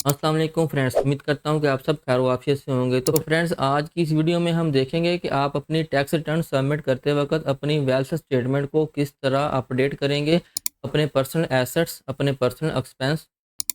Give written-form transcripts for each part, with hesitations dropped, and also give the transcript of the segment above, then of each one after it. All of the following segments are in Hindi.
अस्सलाम वालेकुम फ्रेंड्स, उम्मीद करता हूँ कि आप सब खैर वाफियत से होंगे। तो फ्रेंड्स, आज की इस वीडियो में हम देखेंगे कि आप अपनी टैक्स रिटर्न सबमिट करते वक्त अपनी वेल्थ स्टेटमेंट को किस तरह अपडेट करेंगे, अपने पर्सनल एसेट्स, अपने पर्सनल एक्सपेंस,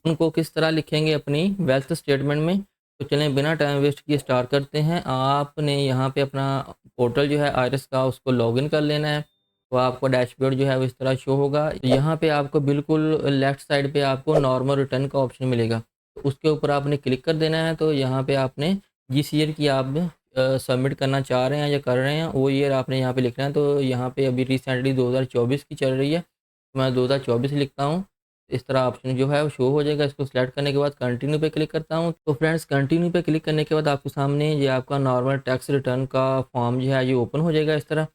उनको किस तरह लिखेंगे अपनी वेल्थ स्टेटमेंट में। तो चलें बिना टाइम वेस्ट किए स्टार्ट करते हैं। आपने यहाँ पे अपना पोर्टल जो है आयरस का उसको लॉगिन कर लेना है। तो आपको डैशबोर्ड जो है वो इस तरह शो होगा। यहाँ पे आपको बिल्कुल लेफ्ट साइड पे आपको नॉर्मल रिटर्न का ऑप्शन मिलेगा। उसके ऊपर आपने क्लिक कर देना है। तो यहाँ पे आपने जिस ईयर की आप सबमिट करना चाह रहे हैं या कर रहे हैं वो ईयर आपने यहाँ पे लिखना है। तो यहाँ पे अभी रिसेंटली 2024 की चल रही है, तो मैं 2024 लिखता हूँ। इस तरह ऑप्शन जो है वो शो हो जाएगा। इसको सिलेक्ट करने के बाद कंटिन्यू पे क्लिक करता हूँ। तो फ्रेंड्स, कंटिन्यू पे क्लिक करने के बाद आपके सामने ये आपका नॉर्मल टैक्स रिटर्न का फॉर्म जो है ये ओपन हो जाएगा इस तरह।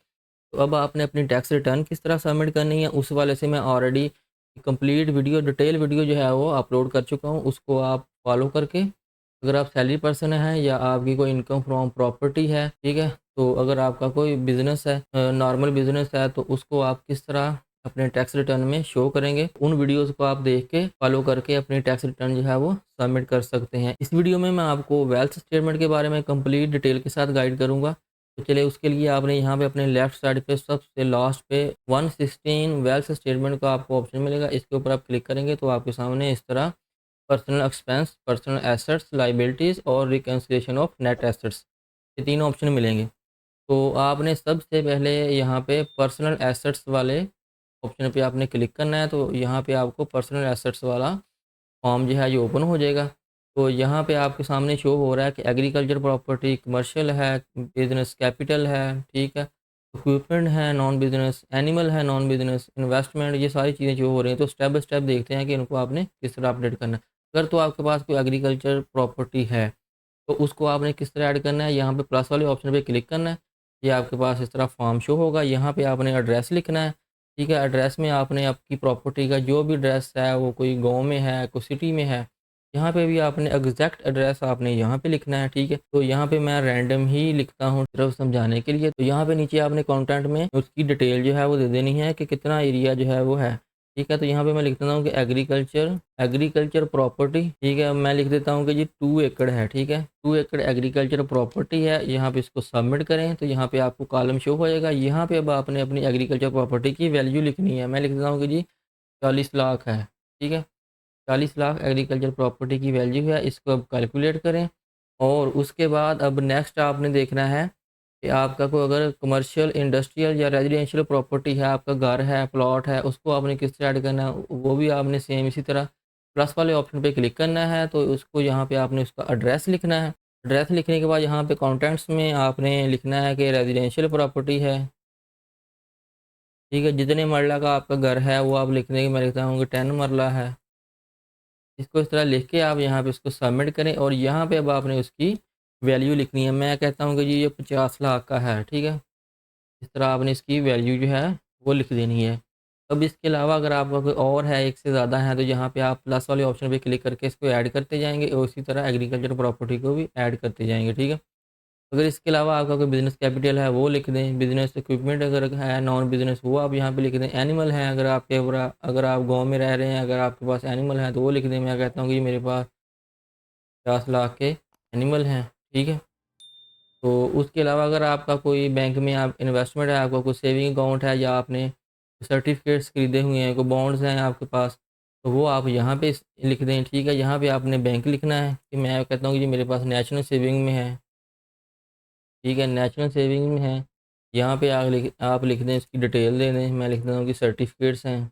तो अब आपने अपनी टैक्स रिटर्न किस तरह सबमिट करनी है उस वाले से मैं already complete video, detail video जो है वो अपलोड कर चुका हूँ। उसको आप फॉलो करके, अगर आप सैलरी पर्सन हैं या आपकी कोई इनकम फ्रॉम प्रॉपर्टी है, ठीक है, तो अगर आपका कोई बिजनेस है, नॉर्मल बिजनेस है, तो उसको आप किस तरह अपने टैक्स रिटर्न में शो करेंगे, उन वीडियोस को आप देख के फॉलो करके अपनी टैक्स रिटर्न जो है वो सबमिट कर सकते हैं। इस वीडियो में मैं आपको वेल्थ स्टेटमेंट के बारे में कंप्लीट डिटेल के साथ गाइड करूंगा। तो चलिए, उसके लिए आपने यहाँ पे अपने लेफ्ट साइड पे सबसे लास्ट पे 116 वेल्थ स्टेटमेंट का आपको ऑप्शन मिलेगा। इसके ऊपर आप क्लिक करेंगे तो आपके सामने इस तरह personal expense, personal assets, liabilities और रिकन्सिलिएशन ऑफ नेट एसेट्स, ये तीन ऑप्शन मिलेंगे। तो आपने सबसे पहले यहाँ पे पर्सनल एसेट्स वाले ऑप्शन पे आपने क्लिक करना है। तो यहाँ पे आपको पर्सनल एसेट्स वाला फॉर्म जो है ये ओपन हो जाएगा। तो यहाँ पे आपके सामने शो हो रहा है कि एग्रीकल्चर प्रॉपर्टी, कमर्शियल है, बिजनेस कैपिटल है, ठीक है, इक्विपमेंट है, नॉन बिजनेस, एनिमल है, नॉन बिजनेस, इन्वेस्टमेंट, ये सारी चीज़ें जो हो रही हैं। तो स्टेप बाय स्टेप देखते हैं कि इनको आपने किस तरह अपडेट करना है। अगर तो आपके पास कोई एग्रीकल्चर प्रॉपर्टी है तो उसको आपने किस तरह ऐड करना है, यहाँ पे प्लस वाले ऑप्शन पे क्लिक करना है। ये आपके पास इस तरह फॉर्म शो होगा। यहाँ पे आपने एड्रेस लिखना है, ठीक है। एड्रेस में आपने आपकी प्रॉपर्टी का जो भी एड्रेस है, वो कोई गांव में है, कोई सिटी में है, यहाँ पे भी आपने एग्जैक्ट एड्रेस आपने यहाँ पे लिखना है, ठीक है। तो यहाँ पे मैं रैंडम ही लिखता हूँ सिर्फ समझाने के लिए। तो यहाँ पे नीचे आपने कॉन्टेंट में उसकी डिटेल जो है वो दे देनी है कि कितना एरिया जो है वो है, ठीक है। तो यहाँ पे मैं लिख देता हूँ कि एग्रीकल्चर एग्रीकल्चर प्रॉपर्टी, ठीक है। मैं लिख देता हूँ कि जी 2 एकड़ है, ठीक है, 2 एकड़ एग्रीकल्चर प्रॉपर्टी है। यहाँ पे इसको सबमिट करें तो यहाँ पे आपको कॉलम शो हो जाएगा। यहाँ पे अब आपने अपनी एग्रीकल्चर प्रॉपर्टी की वैल्यू लिखनी है। मैं लिख देता हूँ कि जी 40 लाख है, ठीक है। 40 लाख एग्रीकल्चर प्रॉपर्टी की वैल्यू है। इसको अब कैलकुलेट करें और उसके बाद अब नेक्स्ट आपने देखना है कि आपका कोई अगर कमर्शियल, इंडस्ट्रियल या रेजिडेंशियल प्रॉपर्टी है, आपका घर है, प्लॉट है, उसको आपने किस तरह ऐड करना है, वो भी आपने सेम इसी तरह प्लस वाले ऑप्शन पे क्लिक करना है। तो उसको यहाँ पे आपने उसका एड्रेस लिखना है। एड्रेस लिखने के बाद यहाँ पे कॉन्टेंट्स में आपने लिखना है कि रेजिडेंशियल प्रॉपर्टी है, ठीक है। जितने मरला का आपका घर है वो आप लिख देंगे। मैं लिखता हूँ कि 10 मरला है। इसको इस तरह लिख के आप यहाँ पे इसको सबमिट करें और यहाँ पे अब आपने उसकी वैल्यू लिखनी है। मैं कहता हूँ कि जी ये 50 लाख का है, ठीक है। इस तरह आपने इसकी वैल्यू जो है वो लिख देनी है। अब इसके अलावा अगर आपका कोई और है, एक से ज़्यादा है, तो यहाँ पे आप प्लस वाले ऑप्शन पे क्लिक करके इसको ऐड करते जाएंगे और उसी तरह एग्रीकल्चर प्रॉपर्टी को भी ऐड करते जाएंगे, ठीक है। अगर इसके अलावा आपका कोई बिज़नेस कैपिटल है वो लिख दें, बिज़नेस इक्विपमेंट अगर है, नॉन बिज़नेस, वो आप यहाँ पे लिख दें। एनिमल है, अगर आप गाँव में रह रहे हैं, अगर आपके पास एनिमल है तो वो लिख दें। मैं कहता हूँ कि मेरे पास 50 लाख के एनिमल हैं, ठीक है। तो उसके अलावा अगर आपका कोई बैंक में आप इन्वेस्टमेंट है, आपका कोई सेविंग अकाउंट है या आपने सर्टिफिकेट्स खरीदे हुए हैं, कोई बॉन्ड्स हैं आपके पास, तो वो आप यहाँ पे लिख दें, ठीक है। यहाँ पे आपने बैंक लिखना है कि मैं कहता हूँ कि जी मेरे पास नेशनल सेविंग में है, ठीक है, नेशनल सेविंग में है। यहाँ पे आप लिख दें, इसकी डिटेल दे दें। मैं लिख देता हूँ कि सर्टिफिकेट्स हैं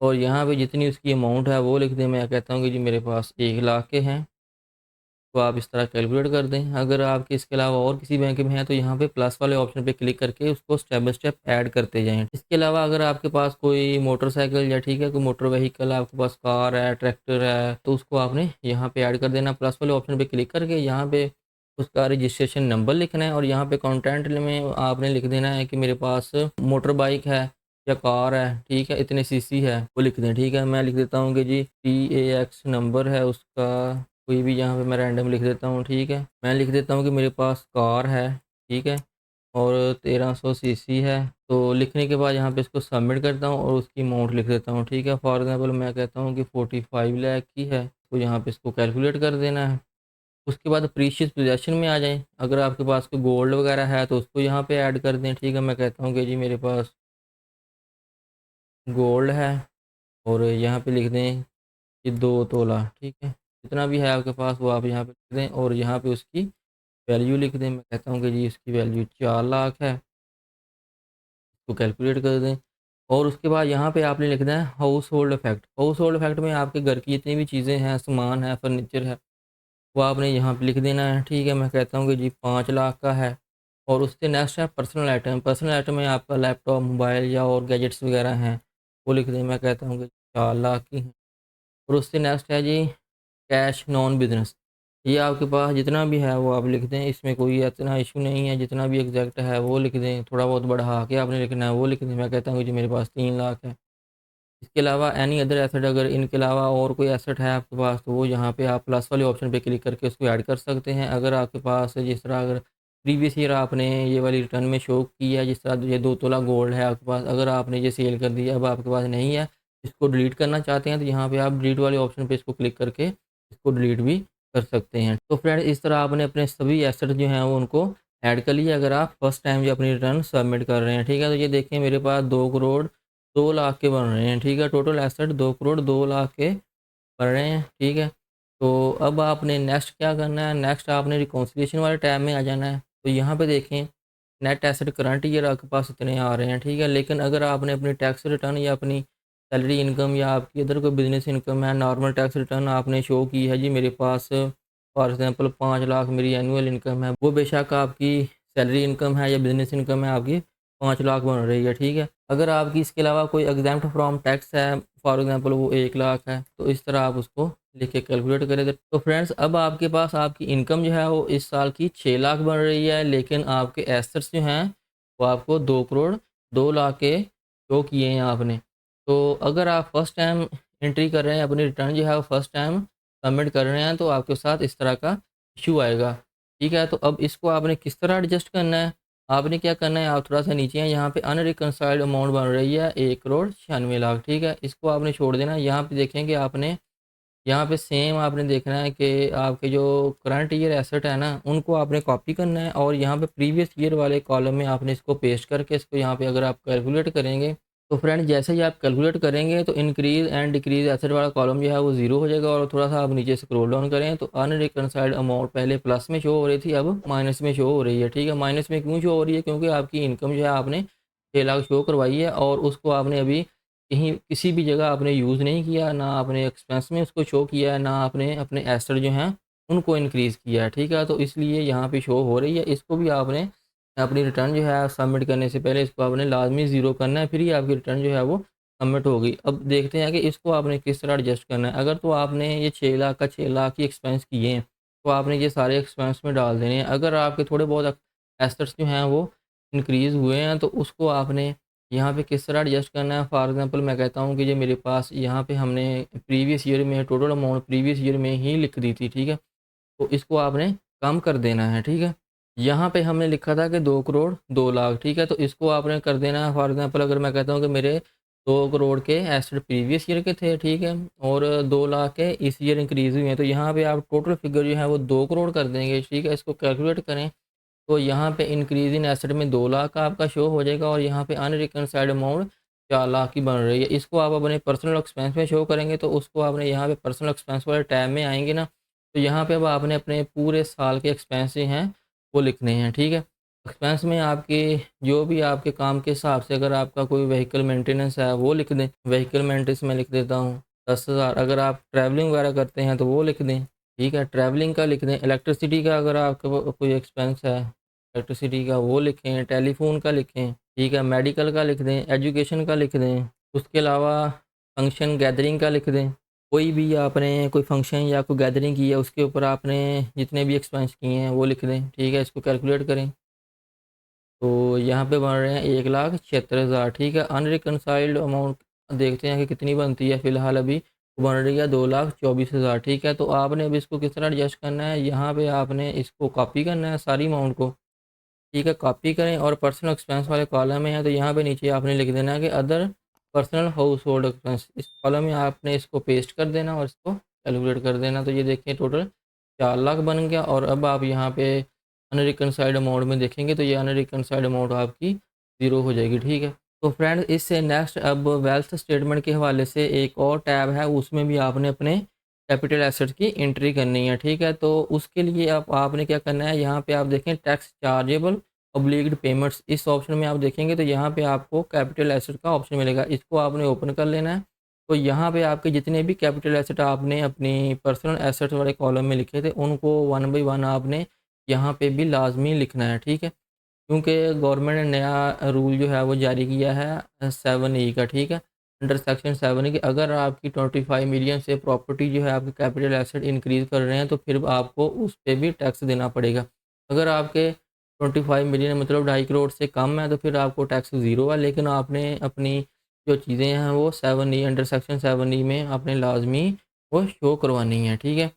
और यहाँ पे जितनी उसकी अमाउंट है वो लिख दें। मैं कहता हूँ कि जी मेरे पास 1 लाख के हैं। तो आप इस तरह कैलकुलेट कर दें। अगर आपके इसके अलावा और किसी बैंक में है तो यहाँ पे प्लस वाले ऑप्शन पे क्लिक करके उसको स्टेप बाय स्टेप ऐड करते जाएँ। इसके अलावा अगर आपके पास कोई मोटरसाइकिल या, ठीक है, कोई मोटर व्हीकल, आपके पास कार है, ट्रैक्टर है, तो उसको आपने यहाँ पे ऐड कर देना। प्लस वाले ऑप्शन पे क्लिक करके यहाँ पे उसका रजिस्ट्रेशन नंबर लिखना है और यहाँ पे कंटेंट में आपने लिख देना है कि मेरे पास मोटर बाइक है या कार है, ठीक है, इतने सीसी है, वो लिख दें, ठीक है। मैं लिख देता हूँ कि जी TAX नंबर है उसका, कोई भी यहाँ पे मैं रैंडम लिख देता हूँ, ठीक है। मैं लिख देता हूँ कि मेरे पास कार है, ठीक है, और 1300 सीसी है। तो लिखने के बाद यहाँ पे इसको सबमिट करता हूँ और उसकी अमाउंट लिख देता हूँ, ठीक है। फॉर एग्जांपल मैं कहता हूँ कि 45 लाख की है। तो यहाँ पे इसको कैलकुलेट कर देना है। उसके बाद प्रीशियस पोजेसन में आ जाएँ, अगर आपके पास कोई गोल्ड वगैरह है तो उसको यहाँ पे ऐड कर दें, ठीक है। मैं कहता हूँ कि जी मेरे पास गोल्ड है और यहाँ पे लिख दें कि 2 तोला, ठीक है। जितना भी है आपके पास वो आप यहाँ पे लिख दें और यहाँ पे उसकी वैल्यू लिख दें। मैं कहता हूँ कि जी इसकी वैल्यू 4 लाख है, इसको कैलकुलेट कर दें। और उसके बाद यहाँ पे आपने लिखना है house hold effect. House hold effect में आपके घर की जितनी भी चीज़ें हैं, सामान है, फर्नीचर है, वो आपने यहाँ पे लिख देना है, ठीक है। मैं कहता हूँ कि जी 5 लाख का है। और उससे नेक्स्ट है पर्सनल आइटम। पर्सनल आइटम में आपका लैपटॉप, मोबाइल या और गैजेट्स वगैरह हैं, वो लिख दें। मैं कहता हूँ कि 4 लाख की हैं। और उससे नेक्स्ट है जी कैश नॉन बिज़नेस। ये आपके पास जितना भी है वो आप लिख दें, इसमें कोई इतना इशू नहीं है, जितना भी एग्जैक्ट है वो लिख दें, थोड़ा बहुत बढ़ा के आपने लिखना है वो लिख दें। मैं कहता हूँ कि जी मेरे पास 3 लाख है। इसके अलावा एनी अदर एसेट, अगर इनके अलावा और कोई एसेट है आपके पास तो वो यहाँ पे आप प्लस वाले ऑप्शन पे क्लिक करके उसको ऐड कर सकते हैं। अगर आपके पास जिस तरह अगर प्रीवियस ईयर आपने ये वाली रिटर्न में शो किया है, जिस तरह ये 2 तोला गोल्ड है आपके पास, अगर आपने ये सेल कर दिया, अब आपके पास नहीं है, इसको डिलीट करना चाहते हैं तो यहाँ पे आप डिलीट वाले ऑप्शन पे इसको क्लिक करके इसको डिलीट भी कर सकते हैं। तो फ्रेंड इस तरह आपने अपने सभी एसेट जो हैं वो उनको ऐड कर लिया, अगर आप फर्स्ट टाइम जो अपनी रिटर्न सबमिट कर रहे हैं, ठीक है। तो ये देखें मेरे पास 2 करोड़ 2 लाख के बन रहे हैं, ठीक है। टोटल एसेट 2 करोड़ 2 लाख के बन रहे हैं, ठीक है। तो अब आपने नेक्स्ट क्या करना है, नेक्स्ट आपने रिकॉन्सिलिएशन वाले टैब में आ जाना है। तो यहाँ पे देखें नेट एसेट करंट ईयर आपके पास इतने आ रहे हैं, ठीक है। लेकिन अगर आपने अपनी टैक्स रिटर्न या अपनी सैलरी इनकम या आपकी अदर कोई बिजनेस इनकम है, नॉर्मल टैक्स रिटर्न आपने शो की है, जी मेरे पास फॉर एग्जांपल 5 लाख मेरी एनुअल इनकम है, वो बेशक आपकी सैलरी इनकम है या बिजनेस इनकम है आपकी 5 लाख बन रही है, ठीक है। अगर आपकी इसके अलावा कोई एग्जाम्प्ट फ्रॉम टैक्स है, फॉर एग्जांपल वो 1 लाख है, तो इस तरह आप उसको लिख के कैलकुलेट करें। तो फ्रेंड्स अब आपके पास आपकी इनकम जो है वो इस साल की 6 लाख बन रही है, लेकिन आपके एसेट्स जो हैं वो आपको 2 करोड़ 2 लाख के शो किए हैं आपने। तो अगर आप फर्स्ट टाइम एंट्री कर रहे हैं, अपनी रिटर्न जो है वो फर्स्ट टाइम सबमिट कर रहे हैं, तो आपके साथ इस तरह का इशू आएगा, ठीक है। तो अब इसको आपने किस तरह एडजस्ट करना है, आपने क्या करना है, आप थोड़ा सा नीचे हैं, यहाँ पे अनरिकनसाइल्ड अमाउंट बन रही है 1 करोड़ 96 लाख, ठीक है। इसको आपने छोड़ देना है। यहाँ पे देखेंगे आपने, यहाँ पे सेम आपने देखना है कि आपके जो करंट ईयर एसेट है ना, उनको आपने कॉपी करना है और यहाँ पे प्रीवियस ईयर वाले कॉलम में आपने इसको पेस्ट करके इसको यहाँ पे अगर आप कैलकुलेट करेंगे, तो फ्रेंड जैसे ही आप कैलकुलेट करेंगे तो इंक्रीज़ एंड डिक्रीज़ एसेट वाला कॉलम जो है वो ज़ीरो हो जाएगा। और थोड़ा सा आप नीचे स्क्रॉल डाउन करें तो अनरिकनसाइल्ड अमाउंट पहले प्लस में शो हो रही थी, अब माइनस में शो हो रही है, ठीक है। माइनस में क्यों शो हो रही है, क्योंकि आपकी इनकम जो है आपने 6 लाख शो करवाई है और उसको आपने अभी कहीं किसी भी जगह आपने यूज़ नहीं किया, ना आपने एक्सपेंस में उसको शो किया है, ना आपने अपने एसेट जो हैं उनको इंक्रीज़ किया है, ठीक है। तो इसलिए यहाँ पे शो हो रही है। इसको भी आपने अपनी रिटर्न जो है सबमिट करने से पहले इसको आपने लाजमी ज़ीरो करना है, फिर ही आपकी रिटर्न जो है वो सबमिट होगी। अब देखते हैं कि इसको आपने किस तरह एडजस्ट करना है। अगर तो आपने ये 6 लाख का 6 लाख ही एक्सपेंस किए हैं, तो आपने ये सारे एक्सपेंस में डाल देने हैं। अगर आपके थोड़े बहुत एसेट्स जो हैं वो इंक्रीज़ हुए हैं, तो उसको आपने यहाँ पे किस तरह एडजस्ट करना है। फॉर एग्जांपल मैं कहता हूँ कि ये मेरे पास यहाँ पे हमने प्रीवियस ईयर में टोटल अमाउंट प्रीवियस ईयर में ही लिख दी थी, ठीक है। तो इसको आपने कम कर देना है, ठीक है। यहाँ पे हमने लिखा था कि 2 करोड़ 2 लाख, ठीक है। तो इसको आपने कर देना है। फॉर एग्जांपल अगर मैं कहता हूँ कि मेरे 2 करोड़ के एसेट प्रीवियस ईयर के थे, ठीक है, और 2 लाख के इस ईयर इंक्रीज़ हुए हैं, तो यहाँ पे आप टोटल फिगर जो है वो 2 करोड़ कर देंगे, ठीक है। इसको कैलकुलेट करें तो यहाँ पे इंक्रीज़ इन एसेट में 2 लाख का आपका शो हो जाएगा और यहाँ पे अनरिकनसाइल्ड अमाउंट 4 लाख की बन रही है। इसको आप अपने पर्सनल एक्सपेंस में शो करेंगे, तो उसको आपने यहाँ पे पर्सनल एक्सपेंस वाले टैब में आएँगे ना, तो यहाँ पे अब आपने अपने पूरे साल के एक्सपेंस जो हैं वो लिखने हैं, ठीक है। एक्सपेंस में आपके जो भी आपके काम के हिसाब से, अगर आपका कोई व्हीकल मेंटेनेंस है वो लिख दें। व्हीकल मेंटेनेंस मैं लिख देता हूँ 10,000। अगर आप ट्रैवलिंग वगैरह करते हैं तो वो लिख दें, ठीक है, ट्रैवलिंग का लिख दें। इलेक्ट्रिसिटी का अगर आपका कोई एक्सपेंस है इलेक्ट्रिसिटी का वो लिखें, टेलीफ़ोन का लिखें, ठीक है, मेडिकल का लिख दें, एजुकेशन का लिख दें। उसके अलावा फंक्शन गैदरिंग का लिख दें। कोई भी आपने कोई फंक्शन या कोई गैदरिंग की है उसके ऊपर आपने जितने भी एक्सपेंस किए हैं वो लिख दें, ठीक है। इसको कैलकुलेट करें तो यहाँ पे बन रहे हैं 1,76,000, ठीक है। अनरिकनसाइल्ड अमाउंट देखते हैं कि कितनी बनती है। फ़िलहाल अभी बन रही है 2,24,000, ठीक है। तो आपने अब इसको किस तरह एडजस्ट करना है, यहाँ पे आपने इसको कॉपी करना है सारी अमाउंट को, ठीक है। कॉपी करें और पर्सनल एक्सपेंस वाले कॉलम में है तो यहाँ पे नीचे आपने लिख देना है कि other personal house hold expense. इस कॉलम में आपने इसको पेस्ट कर देना और इसको कैलकुलेट कर देना। तो ये देखिए टोटल 4 लाख बन गया। और अब आप यहाँ पे अनरिकनसाइल्ड अमाउंट में देखेंगे तो ये अनरिकनसाइल्ड अमाउंट आपकी ज़ीरो हो जाएगी, ठीक है। तो फ्रेंड्स इससे नेक्स्ट अब वेल्थ स्टेटमेंट के हवाले से एक और टैब है, उसमें भी आपने अपने कैपिटल एसेट्स की एंट्री करनी है, ठीक है। तो उसके लिए आप आपने क्या करना है, यहाँ पे आप देखें टैक्स चार्जेबल ऑब्लिग्ड पेमेंट्स, इस ऑप्शन में आप देखेंगे तो यहाँ पे आपको कैपिटल एसेट का ऑप्शन मिलेगा, इसको आपने ओपन कर लेना है। तो यहाँ पे आपके जितने भी कैपिटल एसेट आपने अपनी पर्सनल एसेट वाले कॉलम में लिखे थे उनको वन बाई वन आपने यहाँ पे भी लाजमी लिखना है, ठीक है। क्योंकि गवर्नमेंट ने नया रूल जो है वो जारी किया है 7E का, ठीक है। अंडर सेक्शन 7E के अगर आपकी 25 मिलियन से प्रॉपर्टी जो है आपके कैपिटल एसेट इंक्रीज़ कर रहे हैं तो फिर आपको उस पे भी टैक्स देना पड़ेगा। अगर आपके 25 मिलियन मतलब 2.5 करोड़ से कम है तो फिर आपको टैक्स ज़ीरो है, लेकिन आपने अपनी जो चीज़ें हैं वो 7E अंडर सेक्शन 7E में आपने लाजमी वो शो करवानी है, ठीक है।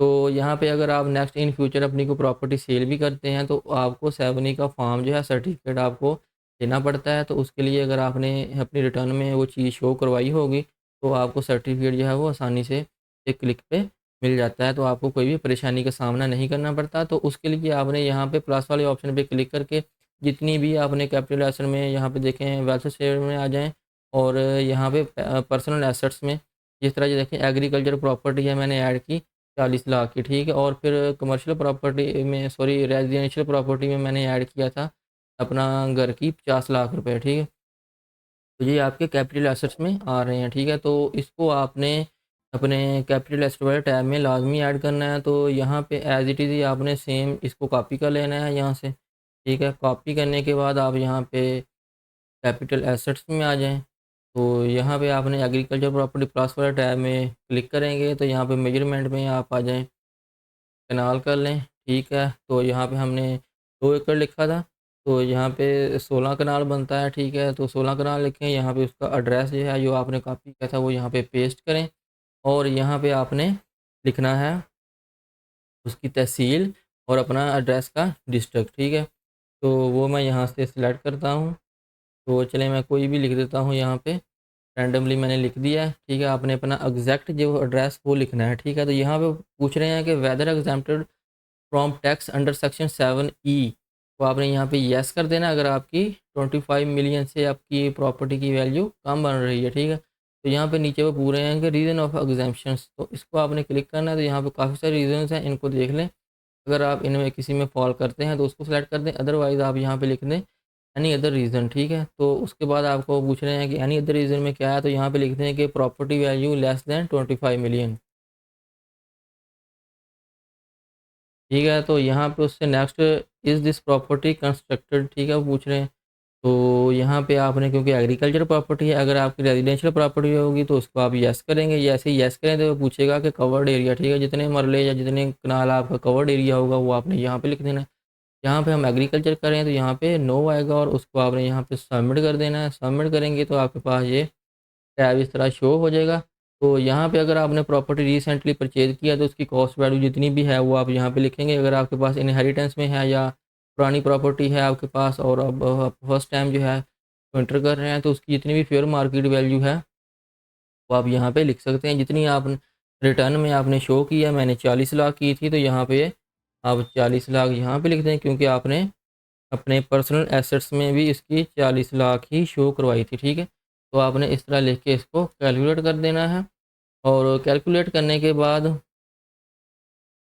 तो यहाँ पे अगर आप नेक्स्ट इन फ्यूचर अपनी कोई प्रॉपर्टी सेल भी करते हैं तो आपको 7E का फॉर्म जो है सर्टिफिकेट आपको देना पड़ता है। तो उसके लिए अगर आपने अपनी रिटर्न में वो चीज़ शो करवाई होगी तो आपको सर्टिफिकेट जो है वो आसानी से एक क्लिक पे मिल जाता है। तो आपको कोई भी परेशानी का सामना नहीं करना पड़ता। तो उसके लिए आपने यहाँ पे प्लस वाले ऑप्शन पे क्लिक करके जितनी भी आपने कैपिटल एसेट में यहाँ पे देखें वेल्थ शेयर में आ जाएँ। और यहाँ पे पर्सनल एसेट्स में जिस तरह ये देखें एग्रीकल्चर प्रॉपर्टी है मैंने ऐड की 40 लाख की, ठीक है। और फिर कमर्शियल प्रॉपर्टी में सॉरी रेजिडेंशियल प्रॉपर्टी में मैंने ऐड किया था अपना घर की 50 लाख रुपए, ठीक है। तो ये आपके कैपिटल एसेट्स में आ रहे हैं, ठीक है। तो इसको आपने अपने कैपिटल एसेट वाले टैब में लाजमी ऐड करना है। तो यहाँ पे एज इट इज़ ही आपने सेम इसको कॉपी कर लेना है यहाँ से, ठीक है। कॉपी करने के बाद आप यहाँ पे कैपिटल एसेट्स में आ जाएँ। तो यहाँ पे आपने एग्रीकल्चर प्रॉपर्टी प्लस वाले टैब में क्लिक करेंगे तो यहाँ पे मेजरमेंट में आप आ जाएँ, कैनाल कर लें, ठीक है। तो यहाँ पे हमने 2 एकड़ लिखा था, तो यहाँ पे 16 कनाल बनता है, ठीक है। तो 16 कनाल लिखें, यहाँ पे उसका एड्रेस जो है जो आपने कॉपी किया था वो यहाँ पे पेस्ट करें। और यहाँ पे आपने लिखना है उसकी तहसील और अपना एड्रेस का डिस्ट्रिक्ट, ठीक है। तो वो मैं यहाँ से सिलेक्ट करता हूँ। तो चलें मैं कोई भी लिख देता हूँ यहाँ पे, रैंडमली मैंने लिख दिया है, ठीक है। आपने अपना एग्जैक्ट जो एड्रेस वो लिखना है, ठीक है। तो यहाँ पे पूछ रहे हैं कि whether exempted from tax under section 7E, तो आपने यहाँ पे येस कर देना अगर आपकी 25 मिलियन से आपकी प्रॉपर्टी की वैल्यू कम बन रही है, ठीक है। तो यहाँ पे नीचे वो पूछ रहे हैं कि रीज़न ऑफ एग्जाम्पशंस, तो इसको आपने क्लिक करना है। तो यहाँ पे काफ़ी सारे रीजंस हैं, इनको देख लें। अगर आप इनमें किसी में फॉल करते हैं तो उसको सेलेक्ट कर दें, अदरवाइज़ आप यहाँ पे लिख दें एनी अदर रीज़न, ठीक है। तो उसके बाद आपको पूछ रहे हैं कि एनी अदर रीज़न में क्या है, तो यहाँ पे लिखते हैं कि property value less than 25 million, ठीक है। तो यहाँ पे उससे next is this property constructed, ठीक है, वो पूछ रहे हैं। तो यहाँ पे आपने क्योंकि एग्रीकल्चर प्रॉपर्टी है, अगर आपकी रेजिडेंशियल प्रॉपर्टी होगी तो उसको आप येस करेंगे। जैसे ही येस करें तो वो पूछेगा कि कवर्ड एरिया, ठीक है, जितने मरले या जितने कनाल आपका कवर्ड एरिया होगा वो आपने यहाँ पे लिख देना है। यहाँ पे हम एग्रीकल्चर करें तो यहाँ पे नो आएगा और उसको आपने यहाँ पे सबमिट कर देना है। सबमिट करेंगे तो आपके पास ये टैब इस तरह शो हो जाएगा। तो यहाँ पे अगर आपने प्रॉपर्टी रिसेंटली परचेज़ किया तो उसकी कॉस्ट वैल्यू जितनी भी है वो आप यहाँ पे लिखेंगे। अगर आपके पास इनहेरिटेंस में है या पुरानी प्रॉपर्टी है आपके पास और अब आप फर्स्ट टाइम जो है एंटर कर रहे हैं तो उसकी जितनी भी फेयर मार्केट वैल्यू है वो आप यहाँ पे लिख सकते हैं। जितनी आप रिटर्न में आपने शो किया, मैंने 40 लाख की थी तो यहाँ पे आप 40 लाख यहाँ पे लिख दें, क्योंकि आपने अपने पर्सनल एसेट्स में भी इसकी 40 लाख ही शो करवाई थी, ठीक है। तो आपने इस तरह लिख के इसको कैलकुलेट कर देना है। और कैलकुलेट करने के बाद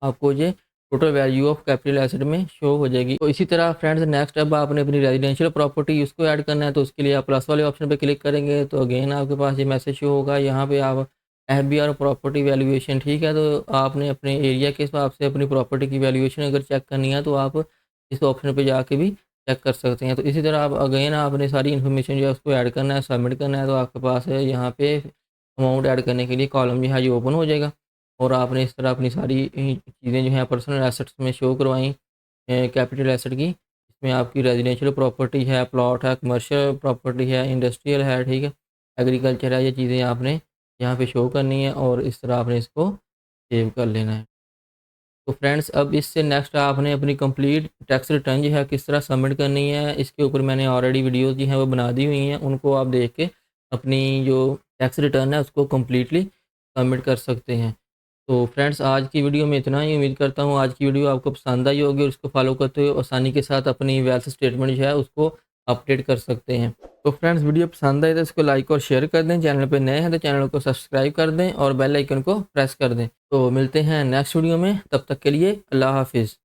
आपको ये total value of capital asset में शो हो जाएगी। तो इसी तरह फ्रेंड्स नेक्स्ट अब आपने अपनी रेजिडेंशियल प्रॉपर्टी उसको ऐड करना है, तो उसके लिए आप प्लस वाले ऑप्शन पे क्लिक करेंगे तो अगेन आपके पास ये मैसेज शो होगा। यहाँ पे आप एफबीआर प्रॉपर्टी वैल्यूएशन, ठीक है। तो आपने अपने एरिया के हिसाब से अपनी प्रॉपर्टी की वैल्यूएशन अगर चेक करनी है तो आप इस ऑप्शन पर जाके भी चेक कर सकते हैं। तो इसी तरह आप अगेन आपने सारी इन्फॉर्मेशन जो है उसको ऐड करना है, सबमिट करना है। तो आपके पास है यहाँ पे अमाउंट ऐड करने के लिए कॉलम जो है ये ओपन हो जाएगा। और आपने इस तरह अपनी सारी चीज़ें जो हैं पर्सनल एसेट्स में शो करवाई कैपिटल एसेट की। इसमें आपकी रेजिडेंशियल प्रॉपर्टी है, प्लॉट है, कमर्शियल प्रॉपर्टी है, इंडस्ट्रियल है, ठीक है, एग्रीकल्चर है, ये चीज़ें आपने यहाँ पे शो करनी है और इस तरह आपने इसको सेव कर लेना है। तो फ्रेंड्स अब इससे नेक्स्ट आपने अपनी कंप्लीट टैक्स रिटर्न जो है किस तरह सबमिट करनी है, इसके ऊपर मैंने ऑलरेडी वीडियोज़ जो हैं वो बना दी हुई हैं, उनको आप देख के अपनी जो टैक्स रिटर्न है उसको कम्प्लीटली सबमिट कर सकते हैं। तो फ्रेंड्स आज की वीडियो में इतना ही। उम्मीद करता हूँ आज की वीडियो आपको पसंद आई होगी और उसको फॉलो करते हुए आसानी के साथ अपनी वेल्थ स्टेटमेंट जो है उसको अपडेट कर सकते हैं। तो फ्रेंड्स वीडियो पसंद आए तो इसको लाइक और शेयर कर दें। चैनल पे नए हैं तो चैनल को सब्सक्राइब कर दें और बेल आइकन को प्रेस कर दें। तो मिलते हैं नेक्स्ट वीडियो में, तब तक के लिए अल्लाह हाफिज़।